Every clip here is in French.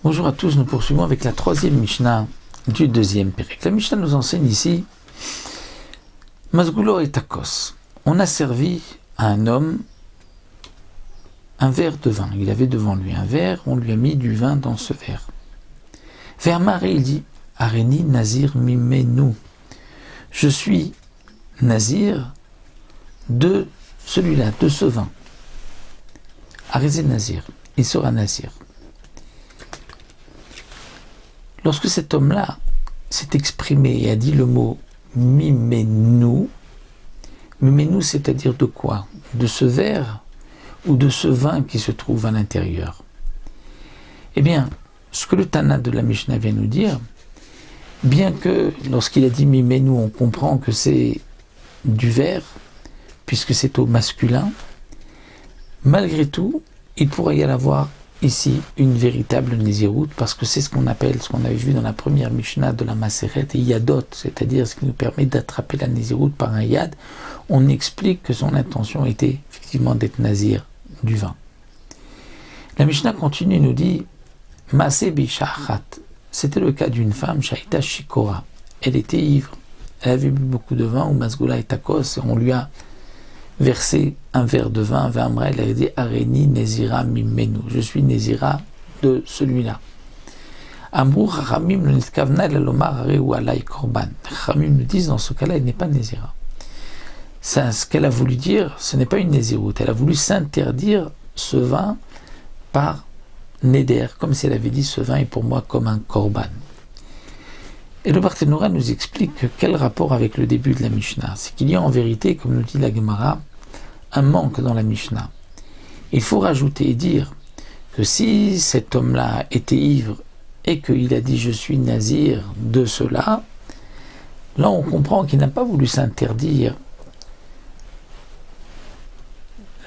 Bonjour à tous, nous poursuivons avec la troisième Mishnah du deuxième Pérec. La Mishnah nous enseigne ici Masgulo et Takos. On a servi à un homme un verre de vin. Il avait devant lui un verre, on lui a mis du vin dans ce verre. Vers Maré, il dit Areni Nazir Mimenu. Je suis Nazir de celui-là, de ce vin. Arézé Nazir, il sera Nazir. Lorsque cet homme-là s'est exprimé et a dit le mot Mimenu, c'est-à-dire de quoi? De ce verre ou de ce vin qui se trouve à l'intérieur? Eh bien, ce que le Tana de la Mishnah vient nous dire, bien que lorsqu'il a dit Mimenu, on comprend que c'est du verre, puisque c'est au masculin, malgré tout, il pourrait y avoir ici une véritable Nézirout, parce que c'est ce qu'on appelle, ce qu'on avait vu dans la première Mishnah de la Maseret, et Yadot, c'est-à-dire ce qui nous permet d'attraper la Nézirout par un Yad. On explique que son intention était effectivement d'être Nazir du vin. La Mishnah continue et nous dit Maaseh Bishachat. C'était le cas d'une femme, Shaita Shikora. Elle était ivre, elle avait bu beaucoup de vin, ou Masgoula et Takos, et on lui a versé un verre de vin, elle a dit Areni Nezira Mimenu. Je suis Nezira de celui-là. Amrou Ramim le Nitkavna Lomar Are ou Alay Korban. Ramim nous dit dans ce cas-là, il n'est pas Nezira. Ce qu'elle a voulu dire, ce n'est pas une Néziroute. Elle a voulu s'interdire ce vin par Neder, comme si elle avait dit ce vin est pour moi comme un Korban. Et le Barthénora nous explique quel rapport avec le début de la Mishnah. C'est qu'il y a en vérité, comme nous dit la Gemara, un manque dans la Mishnah. Il faut rajouter et dire que si cet homme-là était ivre et qu'il a dit « je suis nazir de cela », là on comprend qu'il n'a pas voulu s'interdire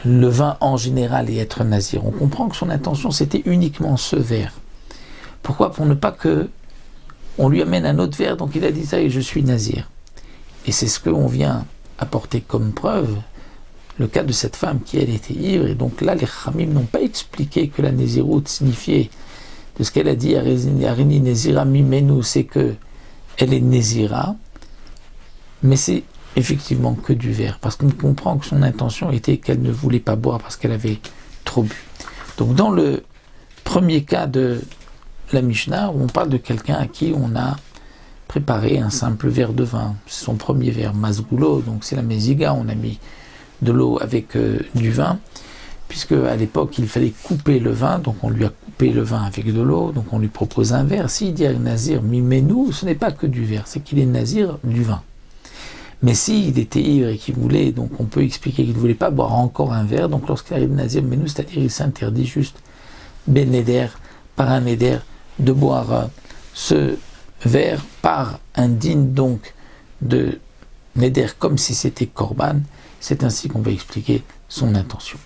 le vin en général et être nazir. On comprend que son intention c'était uniquement ce verre. Pourquoi? Pour ne pas que on lui amène un autre verre, donc il a dit ça et je suis nazir. Et c'est ce qu'on vient apporter comme preuve, le cas de cette femme qui elle était ivre, et donc là les Khamim n'ont pas expliqué que la Néziroute signifiait, de ce qu'elle a dit, Arini Nezira Mimenu, c'est que elle est Nézira, mais c'est effectivement que du verre, parce qu'on comprend que son intention était qu'elle ne voulait pas boire parce qu'elle avait trop bu. Donc dans le premier cas de la Mishnah, on parle de quelqu'un à qui on a préparé un simple verre de vin. C'est son premier verre, Masgulo, donc c'est la Méziga, on a mis de l'eau avec du vin, puisque à l'époque il fallait couper le vin, donc on lui a coupé le vin avec de l'eau, donc on lui propose un verre. S'il dit Nazir Mimenu, ce n'est pas que du verre, c'est qu'il est Nazir du vin. Mais s'il était ivre et qu'il voulait, donc on peut expliquer qu'il ne voulait pas boire encore un verre, donc lorsqu'il arrive Nazir Mimenu, c'est-à-dire il s'interdit juste Ben Neder, par un Neder, de boire ce verre par un digne donc de Neder comme si c'était Korban. C'est ainsi qu'on va expliquer son intention.